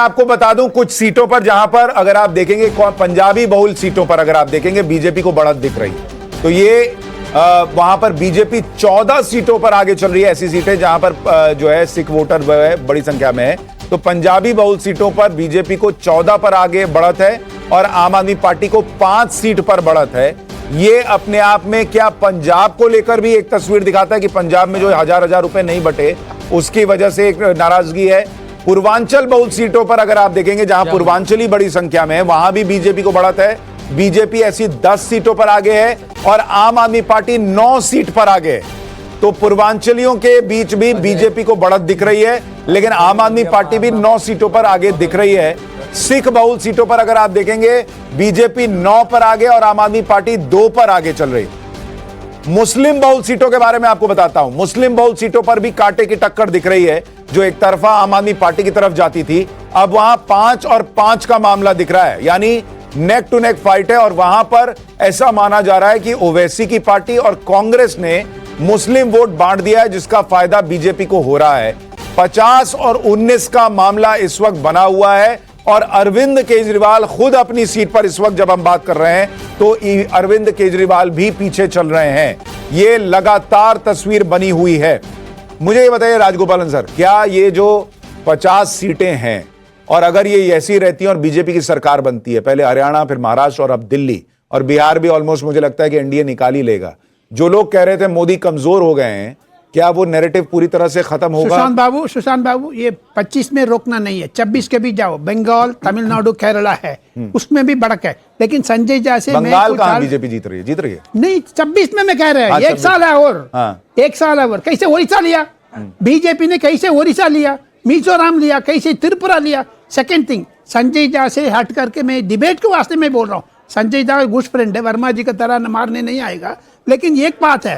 आपको बता दूं कुछ सीटों पर जहां पर अगर आप देखेंगे पंजाबी बहुल सीटों पर अगर आप देखेंगे बीजेपी को बढ़त दिख रही है। तो ये वहां पर बीजेपी 14 सीटों पर आगे चल रही है। ऐसी सीटें जहां पर जो है सिख वोटर बड़ी संख्या में है। तो पंजाबी बहुल सीटों पर बीजेपी को 14 पर आगे बढ़त है और आम आदमी पार्टी को 5 सीट पर बढ़त है। ये अपने आप में क्या पंजाब को लेकर भी एक तस्वीर दिखाता है कि पंजाब में जो हजार रुपए नहीं बटे उसकी वजह से एक नाराजगी है। पूर्वांचल बहुल सीटों पर अगर आप देखेंगे जहां पूर्वांचली बड़ी संख्या में है वहां भी बीजेपी को बढ़त है। बीजेपी ऐसी 10 सीटों पर आगे है और आम आदमी पार्टी 9 सीट पर आगे है। तो पूर्वांचलियों के बीच भी बीजेपी को बढ़त दिख रही है, लेकिन आम आदमी पार्टी भी 9 सीटों पर आगे दिख रही है। सिख बहुल सीटों पर अगर आप देखेंगे बीजेपी 9 पर आगे और आम आदमी पार्टी 2 पर आगे चल रही है। मुस्लिम बहुल सीटों के बारे में आपको बताता हूं। मुस्लिम बहुल सीटों पर भी कांटे की टक्कर दिख रही है। जो एक तरफा आम आदमी पार्टी की तरफ जाती थी, अब वहां 5 और 5 का मामला दिख रहा है, यानी नेक टू नेक फाइट है। और वहां पर ऐसा माना जा रहा है कि ओवैसी की पार्टी और कांग्रेस ने मुस्लिम वोट बांट दिया है, जिसका फायदा बीजेपी को हो रहा है। 50 और 19 का मामला इस वक्त बना हुआ है और अरविंद केजरीवाल खुद अपनी सीट पर इस वक्त जब हम बात कर रहे हैं तो अरविंद केजरीवाल भी पीछे चल रहे हैं। ये लगातार तस्वीर बनी हुई है। मुझे ये बताइए राजगोपालन सर, क्या ये जो 50 सीटें हैं और अगर ये ऐसी रहती हैं और बीजेपी की सरकार बनती है, पहले हरियाणा फिर महाराष्ट्र और अब दिल्ली और बिहार भी ऑलमोस्ट मुझे लगता है कि एनडीए निकाल ही लेगा। जो लोग कह रहे थे मोदी कमजोर हो गए हैं, क्या वो नैरेटिव पूरी तरह से खत्म होगा? सुशांत बाबू ये 25 में रोकना नहीं है, 26 के भी जाओ। बंगाल, तमिलनाडु, केरला है, उसमें भी बढ़क है। लेकिन संजय जैसे बंगाल कहां बीजेपी जीत रही है? नहीं, 26 में मैं कह रहा हूं, 1 साल है और 1 साल है और कैसे ओडिशा लिया बीजेपी ने, कैसे ओडिशा लिया, मिजोरम लिया, कैसे त्रिपुरा लिया। सेकेंड थिंग, संजय झा से हट करके मैं डिबेट के वास्ते में बोल रहा हूँ। संजय झा गुड फ्रेंड है, वर्मा जी की तरह मारने नहीं आएगा। लेकिन एक बात है,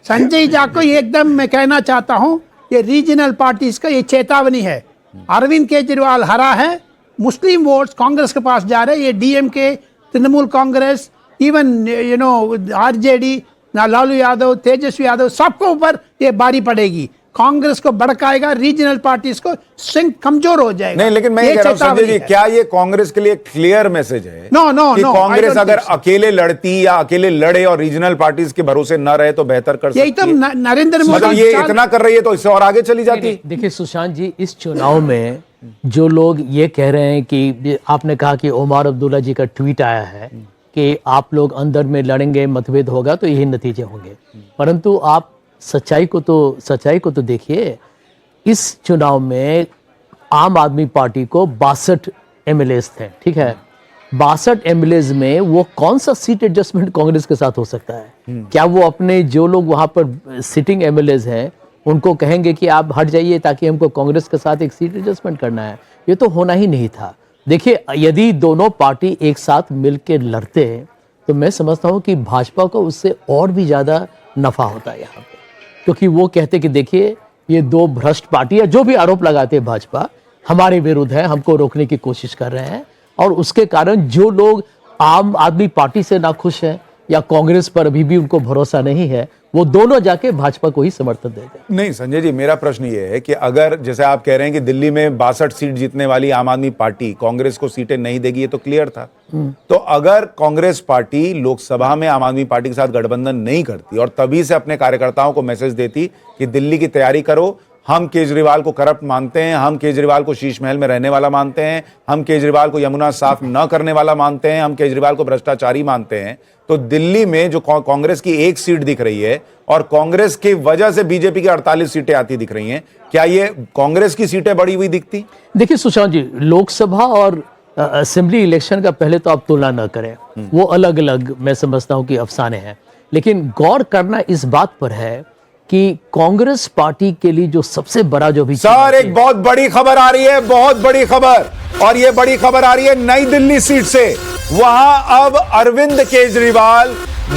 संजय झा को एकदम मैं कहना चाहता हूं, ये रीजनल पार्टीज का ये चेतावनी है। अरविंद केजरीवाल हरा है, मुस्लिम वोट्स कांग्रेस के पास जा रहे हैं। ये DMK, Trinamool Congress, even RJD, Lalu Yadav, Tejashwi Yadav, सबको ऊपर ये बारी पड़ेगी। कांग्रेस को भड़काएगा, रीजनल पार्टीज को सिंह कमजोर हो जाएगा। नहीं, लेकिन मैं ये कह रहा हूं संजय जी, क्या ये कांग्रेस के लिए क्लियर मैसेज है? नो, कांग्रेस अगर अकेले लड़ती या अकेले लड़े और रीजनल पार्टीज के भरोसे न रहे तो बेहतर कर सकती है। यही तो नरेंद्र मोदी मतलब ये इतना कर रही है तो इससे और आगे चली जाती। देखिए सुशांत जी, इस चुनाव में जो लोग ये कह रहे हैं कि आपने कहा कि ओमर अब्दुल्ला जी का ट्वीट आया है कि आप लोग अंदर में लड़ेंगे, मतभेद होगा तो यही नतीजे होंगे। परंतु आप सच्चाई को तो देखिए। इस चुनाव में आम आदमी पार्टी को 62 एमएलएस थे, ठीक है। 62 एमएलएस में वो कौन सा सीट एडजस्टमेंट कांग्रेस के साथ हो सकता है? क्या वो अपने जो लोग वहां पर सिटिंग एमएलएस हैं उनको कहेंगे कि आप हट जाइए ताकि हमको कांग्रेस के साथ एक सीट एडजस्टमेंट करना है? ये तो होना ही नहीं था। देखिए, यदि दोनों पार्टी एक साथ मिलकर लड़ते तो मैं समझता हूं कि भाजपा को उससे और भी ज्यादा नफा होता है यहाँ पे, क्योंकि वो कहते कि देखिए ये 2 भ्रष्ट पार्टी है, जो भी आरोप लगाते हैं भाजपा हमारे विरुद्ध है, हमको रोकने की कोशिश कर रहे हैं। और उसके कारण जो लोग आम आदमी पार्टी से नाखुश हैं या कांग्रेस पर अभी भी उनको भरोसा नहीं है, वो दोनों जाके भाजपा को ही समर्थन देते। नहीं संजय जी, मेरा प्रश्न ये है कि अगर जैसे आप कह रहे हैं कि दिल्ली में 62 सीट जीतने वाली आम आदमी पार्टी कांग्रेस को सीटें नहीं देगी, ये तो क्लियर था। तो अगर कांग्रेस पार्टी लोकसभा में आम आदमी पार्टी के साथ गठबंधन नहीं करती और तभी से अपने कार्यकर्ताओं को मैसेज देती कि दिल्ली की तैयारी करो, हम केजरीवाल को करप्ट मानते हैं, हम केजरीवाल को शीश महल में रहने वाला मानते हैं, हम केजरीवाल को यमुना साफ न करने वाला मानते हैं, हम केजरीवाल को भ्रष्टाचारी मानते हैं, तो दिल्ली में जो कांग्रेस की 1 सीट दिख रही है और कांग्रेस की वजह से बीजेपी की 48 सीटें आती दिख रही हैं, क्या ये कांग्रेस की सीटें बढ़ी हुई दिखती? देखिए सुशांत जी, लोकसभा और असेंबली इलेक्शन का पहले तो आप तुलना न करें, वो अलग अलग मैं समझता हूं कि अफसाने हैं। लेकिन गौर करना इस बात पर है कि कांग्रेस पार्टी के लिए जो सबसे बड़ा जो भी सर, एक बहुत बड़ी खबर आ रही है, बहुत बड़ी खबर, और ये बड़ी खबर आ रही है नई दिल्ली सीट से। वहां अब अरविंद केजरीवाल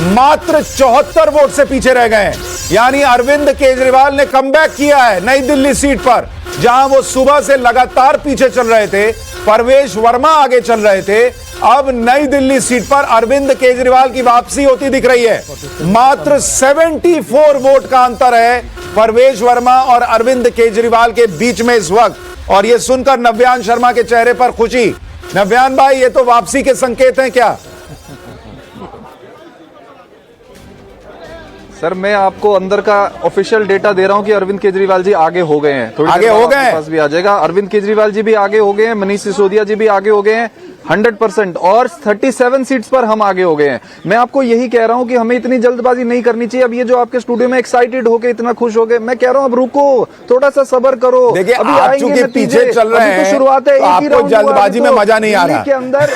मात्र 74 वोट से पीछे रह गए हैं। यानी अरविंद केजरीवाल ने कमबैक किया है नई दिल्ली सीट पर, जहां वो सुबह से लगातार पीछे चल रहे थे, परवेश वर्मा आगे चल रहे थे। अब नई दिल्ली सीट पर अरविंद केजरीवाल की वापसी होती दिख रही है। मात्र 74 वोट का अंतर है परवेश वर्मा और अरविंद केजरीवाल के बीच में इस वक्त, और ये सुनकर नव्यान शर्मा के चेहरे पर खुशी। नव्यान भाई, ये तो वापसी के संकेत हैं क्या? सर मैं आपको अंदर का ऑफिशियल डेटा दे रहा हूं कि अरविंद केजरीवाल जी आगे हो गए हैं। आगे हो गए हैं? पास भी आ जाएगा। अरविंद केजरीवाल जी भी आगे हो गए हैं, मनीष सिसोदिया जी भी आगे हो गए हैं 100%, और 37 सीट्स पर हम आगे हो गए हैं। मैं आपको यही कह रहा हूं कि हमें इतनी जल्दबाजी नहीं करनी चाहिए। अब ये जो आपके स्टूडियो में एक्साइटेड होके इतना खुश हो गए, मैं कह रहा हूं अब रुको, थोड़ा सा सब्र करो। देखिए, अभी आप आएंगे चूंकि नतीजे, पीछे चल रहे अभी तो हैं, शुरुआत है, तो एक ही आपको राउंड हुआ, जल्दबाजी अभी में तो मजा नहीं आ दिल्ली रहा के अंदर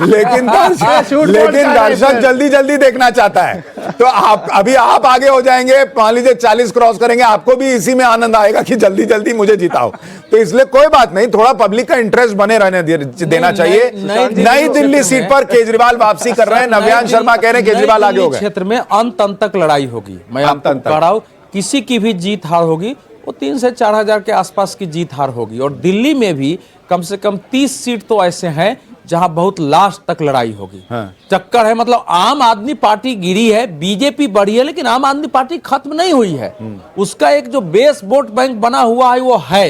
लेकिन दर्शक जल्दी जल्दी देखना चाहता है, तो अभी आप आगे हो जाएंगे, मान लीजिए 40 क्रॉस करेंगे, आपको भी इसी में आनंद आएगा कि जल्दी जल्दी मुझे जिताओ। तो इसलिए कोई बात नहीं, थोड़ा पब्लिक का इंटरेस्ट बने रहने देना चाहिए। नई दिल्ली सीट पर केजरीवाल वापसी कर रहे हैं। नव्यान शर्मा कह रहे हैं केजरीवाल आगे हो गए। क्षेत्र में अंत तक लड़ाई होगी। मैं आपको कह रहा हूं, किसी की भी जीत हार होगी, वो 3 से 4 हजार के आसपास की जीत हार होगी। और दिल्ली में भी कम से कम 30 सीट तो ऐसे हैं जहां बहुत लास्ट तक लड़ाई होगी। चक्कर है, मतलब आम आदमी पार्टी गिरी है, बीजेपी बढ़ी है, लेकिन आम आदमी पार्टी खत्म नहीं हुई है। उसका एक जो बेस वोट बैंक बना हुआ है वो है।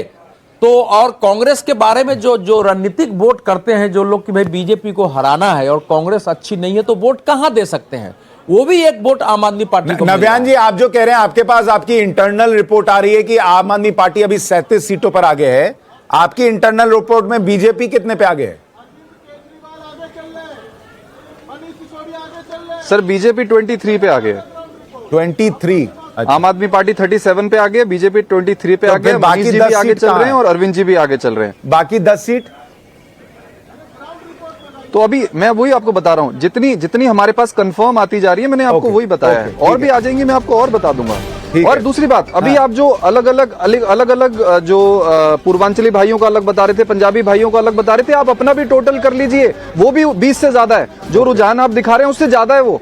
तो और कांग्रेस के बारे में जो रणनीतिक वोट करते हैं जो लोग कि भाई बीजेपी को हराना है और कांग्रेस अच्छी नहीं है, तो वोट कहां दे सकते हैं? वो भी एक वोट आम आदमी पार्टी को। नव्यान जी, आप जो कह रहे हैं, आपके पास आपकी इंटरनल रिपोर्ट आ रही है कि आम आदमी पार्टी अभी 37 सीटों पर आगे है। आपकी इंटरनल रिपोर्ट में बीजेपी कितने पे आगे है? सर बीजेपी 23 पे आगे है। 23। आम आदमी पार्टी 37 पे आगे है, बीजेपी 23 पे तो आगे है, फिर बाकी मनीष जी 10 भी आगे सीट चल कहाँ रहे हैं है? और अरविंद जी भी आगे चल रहे हैं। बाकी 10 सीट? तो अभी मैं वही आपको बता रहा हूँ, जितनी हमारे पास कंफर्म आती जा रही है, मैंने आपको ओके, वही बताया ओके, है। और ठीक भी है। आ जाएंगी, मैं आपको और बता दूंगा। ठीक और है। दूसरी बात, अभी हाँ। आप जो अलग अलग जो पूर्वांचली भाइयों का अलग बता रहे थे, पंजाबी भाइयों का अलग बता रहे थे, आप अपना भी टोटल कर लीजिए, वो भी 20 से ज्यादा है। जो रुझान आप दिखा रहे हैं उससे ज्यादा है वो।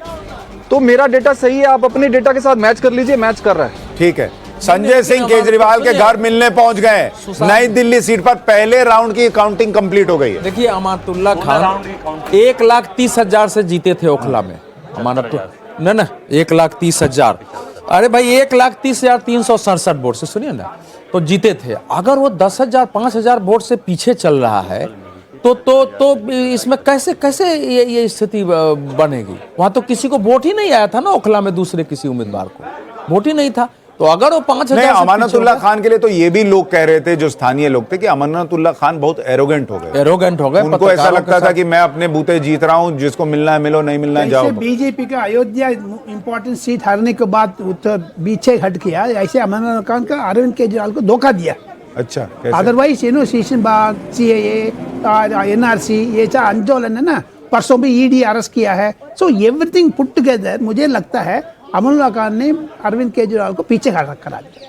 तो मेरा डेटा सही है, आप अपने डेटा के साथ मैच कर लीजिए, मैच कर रहा है। ठीक है। संजय सिंह केजरीवाल के घर मिलने पहुंच गए। नई दिल्ली सीट पर पहले राउंड की काउंटिंग कंप्लीट हो गई है। देखिए, अमानतुल्लाह खान 1,30,000 से जीते थे ओखला में। अमानतुल्लाह ना 1,30,000, अरे भाई 1,30,367 वोट से, सुनिए ना, तो जीते थे। अगर वो 10,000 5,000 वोट से पीछे चल रहा है तो इसमें कैसे ये स्थिति बनेगी? वहां तो किसी को वोट ही नहीं आया था ना ओखला में, दूसरे किसी उम्मीदवार को वोट ही नहीं था। तो अगर वो 5,000 नहीं, अमानतुल्लाह खान के लिए तो ये भी लोग कह रहे थे, जो स्थानीय लोग थे, कि अमानतुल्लाह खान बहुत एरोगेंट हो गए। उनको ऐसा लगता था कि मैं अपने बूते जीत रहा हूं, जिसको मिलना है मिलो, नहीं मिलना है जाओ। बीजेपी का अयोध्या इंपॉर्टेंट सीट हारने के बाद तो पीछे हट किया, ऐसे अमरनाथ खान का अरविंद केजरीवाल को धोखा दिया। अच्छा, अदरवाइज सेशन बाग, CAA, NRC, ये चार आंदोलन है ना, परसों भी ED अरेस्ट किया है। सो एवरीथिंग पुट टुगेदर मुझे लगता है अमरनाथ खान ने अरविंद केजरीवाल को पीछे खड़ा करा दिया।